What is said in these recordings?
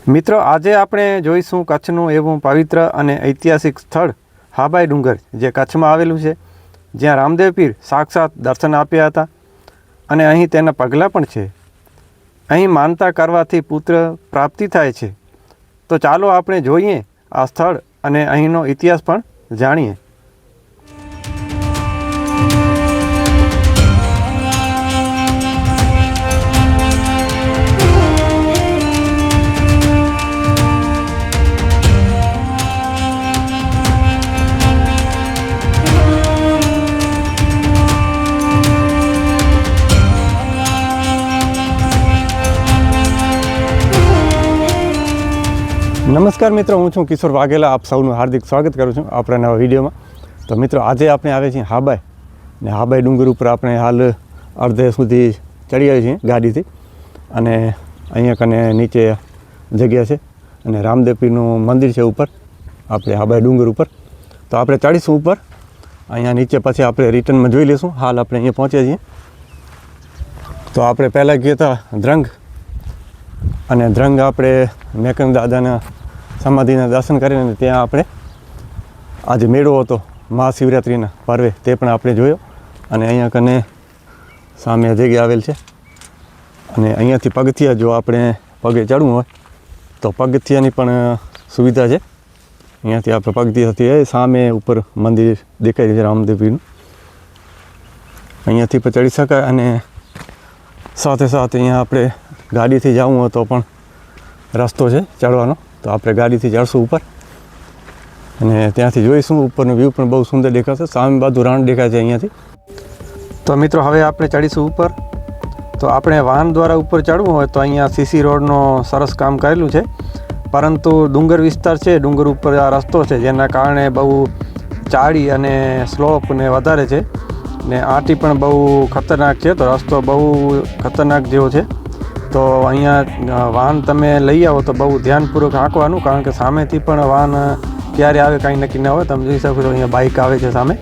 મિત્રો, આજે આપણે જોઈશું કચ્છનું એવું પવિત્ર અને ઐતિહાસિક સ્થળ હાબાઈ ડુંગર, જે કચ્છમાં આવેલું છે, જ્યાં રામદેવ પીર સાક્ષાત દર્શન આપ્યા હતા અને અહીં તેના પગલાં પણ છે. અહીં માનતા કરવાથી પુત્ર પ્રાપ્તિ થાય છે. તો ચાલો આપણે જોઈએ આ સ્થળ અને અહીંનો ઇતિહાસ પણ જાણીએ. નમસ્કાર મિત્રો, હું છું કિશોર વાઘેલા. આપ સૌનું હાર્દિક સ્વાગત કરું છું આપણા નવા વિડીયોમાં. તો મિત્રો, આજે આપણે આવે છીએ હાબાઈ, ને હાબાઈ ડુંગર ઉપર આપણે હાલ અડધે સુધી ચડી આવી છીએ ગાડીથી. અને અહીંયા કને નીચે જગ્યા છે અને રામદેવ પીરનું મંદિર છે ઉપર આપણે હાબાઈ ડુંગર ઉપર. તો આપણે ચડીશું ઉપર. અહીંયા નીચે પછી આપણે રિટર્નમાં જોઈ લઈશું. હાલ આપણે અહીંયા પહોંચ્યા છીએ. તો આપણે પહેલાં ગયા હતા ધ્રંગ, અને ધ્રંગ આપણે મેકંગ દાદાના સમાધિના દર્શન કરીને ત્યાં આપણે આજે મેળો હતો મહાશિવરાત્રિના પર્વે, તે પણ આપણે જોયો. અને અહીંયા કને સામે જગ્યા આવેલ છે. અને અહીંયાથી પગથિયા, જો આપણે પગે ચડવું હોય તો પગથિયાની પણ સુવિધા છે. અહીંયાથી આપણે પગથિયાથી સામે ઉપર મંદિર દેખાય છે રામદેવ પીરનું, અહીંયાથી પણ ચડી શકાય. અને સાથે સાથે અહીંયા આપણે ગાડીથી જવું હોય તો પણ રસ્તો છે ચડવાનો. તો આપણે ગાડીથી ચડશું ઉપર અને ત્યાંથી જોઈશું. ઉપરનો વ્યૂ પણ બહુ સુંદર દેખાશે. સામે બાજુ રણ દેખાય છે અહીંયાથી. તો મિત્રો, હવે આપણે ચડીશું ઉપર. તો આપણે વાહન દ્વારા ઉપર ચડવું હોય તો અહીંયા સીસી રોડનો સરસ કામ કરેલું છે, પરંતુ ડુંગર વિસ્તાર છે, ડુંગર ઉપર આ રસ્તો છે, જેના કારણે બહુ ચાળી અને સ્લોપ ને વધારે છે, ને આંટી પણ બહુ ખતરનાક છે. તો રસ્તો બહુ ખતરનાક જેવો છે. તો અહીંયા વાહન તમે લઈ આવો તો બહુ ધ્યાનપૂર્વક હાંકવાનું, કારણ કે સામેથી પણ વાહન ક્યારે આવે કાંઈ નક્કી ન હોય. તમે જોઈ શકો છો અહીંયા બાઇક આવે છે સામે.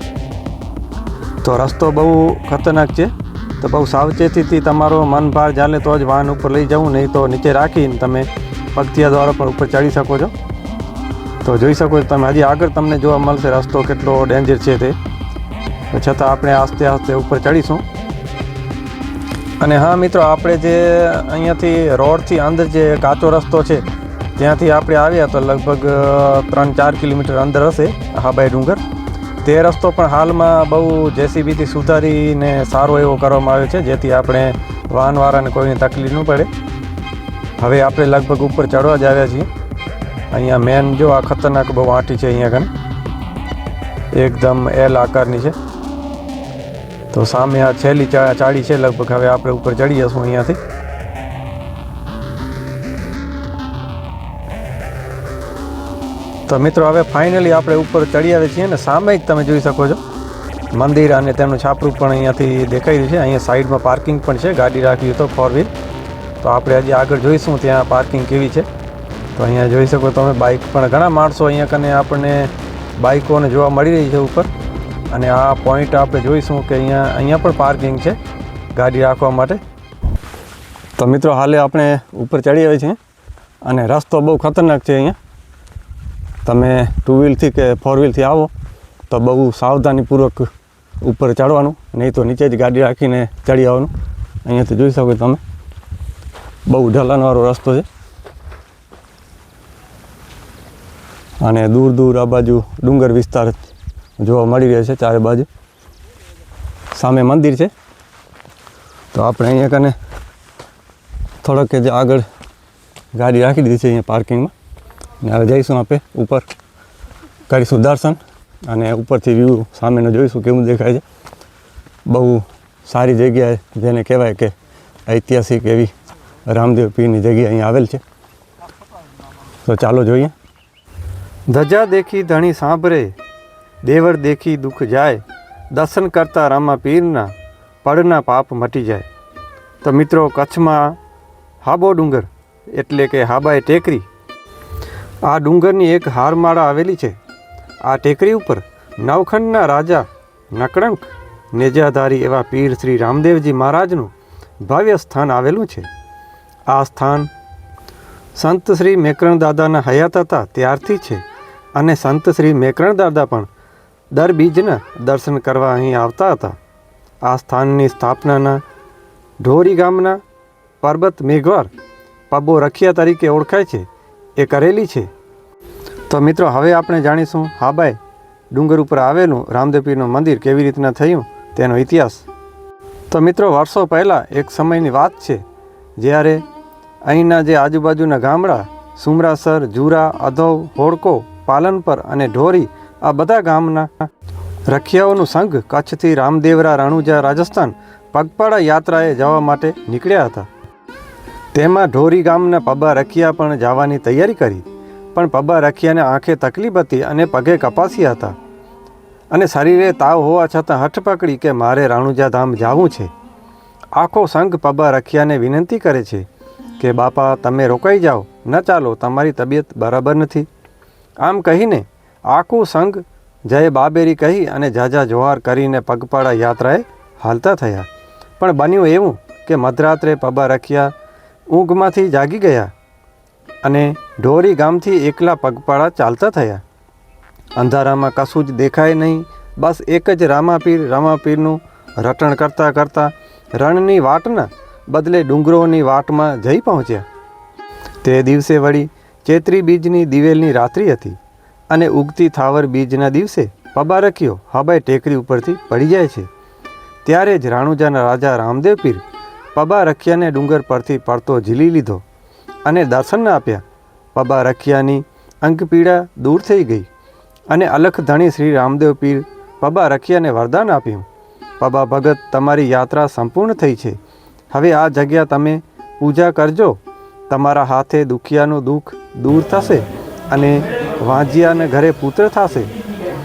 તો રસ્તો બહુ ખતરનાક છે. તો બહુ સાવચેતીથી તમારો મન ભાર ચાલે તો જ વાહન ઉપર લઈ જવું, નહીં તો નીચે રાખીને તમે પગથિયા દ્વારા પણ ઉપર ચડી શકો છો. તો જોઈ શકો છો તમે, હજી આગળ તમને જોવા મળશે રસ્તો કેટલો ડેન્જર છે તે. છતાં આપણે આસ્તે આસ્તે ઉપર ચડીશું. અને હા મિત્રો, આપણે જે અહીંયાથી રોડથી અંદર જે કાચો રસ્તો છે ત્યાંથી આપણે આવ્યા તો લગભગ 3-4 કિલોમીટર અંદર હશે હાબાઈ ડુંગર. તે રસ્તો પણ હાલમાં બહુ જેસીબીથી સુધારીને સારો એવો કરવામાં આવ્યો છે, જેથી આપણે વાહનવાળાને કોઈને તકલીફ ન પડે. હવે આપણે લગભગ ઉપર ચડવા જ આવ્યા છીએ. અહીંયા મેન જો આ ખતરનાક બહુ આંટી છે અહીંયા કને, એકદમ એલ આકારની છે. તો સામે આ છેલ્લી ચાળી છે લગભગ. હવે આપણે ઉપર ચડી જશું અહીંયાથી. તો મિત્રો, હવે ફાઇનલી આપણે ઉપર ચડી આવ્યા છીએ. ને સામે જ તમે જોઈ શકો છો મંદિર અને તેનું છાપરું પણ અહીંયાથી દેખાઈ રહ્યું છે. અહીંયા સાઈડમાં પાર્કિંગ પણ છે, ગાડી રાખવી તો 4 વ્હીલ. તો આપણે હજી આગળ જોઈશું ત્યાં પાર્કિંગ કેવી છે. તો અહીંયા જોઈ શકો તમે બાઇક પણ, ઘણા માણસો અહીંયા કને આપણને બાઇકોને જોવા મળી રહી છે ઉપર. અને આ પોઈન્ટ આપણે જોઈશું કે અહીંયા પણ પાર્કિંગ છે ગાડી રાખવા માટે. તો મિત્રો, હાલે આપણે ઉપર ચડી આવ્યા છીએ અને રસ્તો બહુ ખતરનાક છે અહીંયા. તમે 2 વ્હીલથી કે 4 વ્હીલથી આવો તો બહુ સાવધાનીપૂર્વક ઉપર ચડવાનું, નહીં તો નીચે જ ગાડી રાખીને ચડી આવવાનું. અહીંયાથી જોઈ શકો તમે, બહુ ઢલાણવાળો રસ્તો છે. અને દૂર દૂર આ બાજુ ડુંગર વિસ્તાર જોવા મળી રહ્યા છે ચારે બાજુ. સામે મંદિર છે. તો આપણે અહીંયા કને થોડોક જે આગળ ગાડી રાખી દીધી છે અહીંયા પાર્કિંગમાં. અને હવે જઈશું આપણે ઉપર, કરીશું દર્શન અને ઉપરથી વ્યૂ સામેનો જોઈશું કેવું દેખાય છે. બહુ સારી જગ્યાએ, જેને કહેવાય કે ઐતિહાસિક એવી રામદેવ પીરની જગ્યા અહીંયા આવેલ છે. તો ચાલો જોઈએ. ધજા દેખી ધણી સાંભળે, દેવર દેખી દુઃખ જાય, દર્શન કરતા રામા પીરના પડના પાપ મટી જાય. તો મિત્રો, કચ્છમાં હાબો ડુંગર એટલે કે હાબાઈ ટેકરી, આ ડુંગરની એક હારમાળા આવેલી છે. આ ટેકરી ઉપર નવખંડના રાજા નકળંક નેજાધારી એવા પીર શ્રી રામદેવજી મહારાજનું ભવ્ય સ્થાન આવેલું છે. આ સ્થાન સંત શ્રી મેકરણ દાદાના હયાત હતા ત્યારથી છે અને સંત શ્રી મેકરણ દાદા પણ દર બીજના દર્શન કરવા અહીં આવતા હતા. આ સ્થાનની સ્થાપનાના ઢોરી ગામના પર્વત મેઘવાર પબો રખિયા તરીકે ઓળખાય છે એ કરેલી છે. તો મિત્રો હવે આપણે જાણીશું હાબાઈ ડુંગર ઉપર આવેલું રામદેવ પીરનું મંદિર કેવી રીતના થયું તેનો ઇતિહાસ. તો મિત્રો વર્ષો પહેલાં એક સમયની વાત છે જ્યારે અહીંના જે આજુબાજુના ગામડા સુમરાસર, જુરા, અધોવ, હોડકો, પાલનપર અને ઢોરી આ બધા ગામના રખિયાઓનું સંઘ કચ્છથી રામદેવરા રણુજા રાજસ્થાન પગપાળા યાત્રાએ જવા માટે નીકળ્યા હતા. તેમાં ઢોરી ગામના પબા રખિયા પણ જવાની તૈયારી કરી, પણ પબા રખિયાને આંખે તકલીફ હતી અને પગે કપાસ્યા હતા અને શરીરે તાવ હોવા છતાં હઠ પકડી કે મારે રણુજા ધામ જવું છે. આખો સંઘ પબા રખિયાને વિનંતી કરે છે કે બાપા તમે રોકાઈ જાઓ, ન ચાલો, તમારી તબિયત બરાબર નથી. આમ કહીને આખું સંઘ જય બાબેરી કહી અને જાજા જોહાર કરીને પગપાળા યાત્રાએ હાલતા થયા. પણ બન્યું એવું કે મધરાત્રે પબા રખિયા ઊંઘમાંથી જાગી ગયા અને ઢોરી ગામથી એકલા પગપાળા ચાલતા થયા. અંધારામાં કશું જ દેખાય નહીં, બસ એક જ રામાપીરનું રટણ કરતાં કરતાં રણની વાટના બદલે ડુંગરોની વાટમાં જઈ પહોંચ્યા. તે દિવસે વળી ચૈત્રી બીજની દિવેલની રાત્રિ હતી અને ઉગતી થાવર બીજના દિવસે પબા રખિયો હાબાઈ ટેકરી ઉપરથી પડી જાય છે. ત્યારે જ રાણુજાના રાજા રામદેવ પીર પબા રખિયાને ડુંગર પરથી પડતો ઝીલી લીધો અને દર્શન આપ્યા. પબા રખિયાની અંગપીડા દૂર થઈ ગઈ અને અલખ ધણી શ્રી રામદેવ પીર પબા રખિયાને વરદાન આપ્યું, પબા ભગત તમારી યાત્રા સંપૂર્ણ થઈ છે, હવે આ જગ્યા તમે પૂજા કરજો, તમારા હાથે દુખિયાનું દુઃખ દૂર થશે અને વાંજિયાને ઘરે પુત્ર થશે,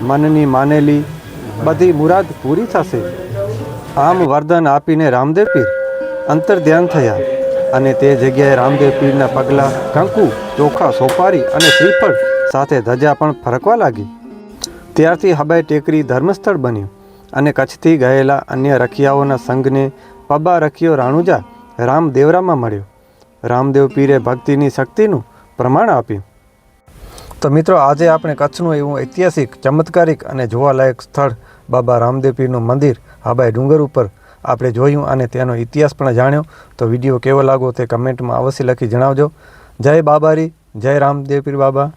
મનની માનેલી બધી મુરાદ પૂરી થશે. આમ વરદાન આપીને રામદેવ પીર અંતર ધ્યાન થયા અને તે જગ્યાએ રામદેવ પીરના પગલાં કંકુ, ચોખા, સોપારી અને શ્રીફળ સાથે ધજા પણ ફરકવા લાગી. ત્યારથી હાબાઈ ટેકરી ધર્મસ્થળ બન્યું અને કચ્છથી ગયેલા અન્ય રખિયાઓના સંઘને પબા રખિયો રાણુજા રામદેવરામાં મળ્યો. રામદેવ પીરે ભક્તિની શક્તિનું પ્રમાણ આપ્યું. તો મિત્રો આજે આપણે કચ્છનું એવું ઐતિહાસિક, ચમત્કારિક અને જોવાલાયક સ્થળ બાબા રામદેવ પીરનું મંદિર હાબાઈ ડુંગર ઉપર આપણે જોયું અને તેનો ઇતિહાસ પણ જાણ્યો. તો વિડીયો કેવો લાગ્યો તે કમેન્ટમાં અવશ્ય લખી જણાવજો. જય બાબારી, જય રામદેવ પીર બાબા.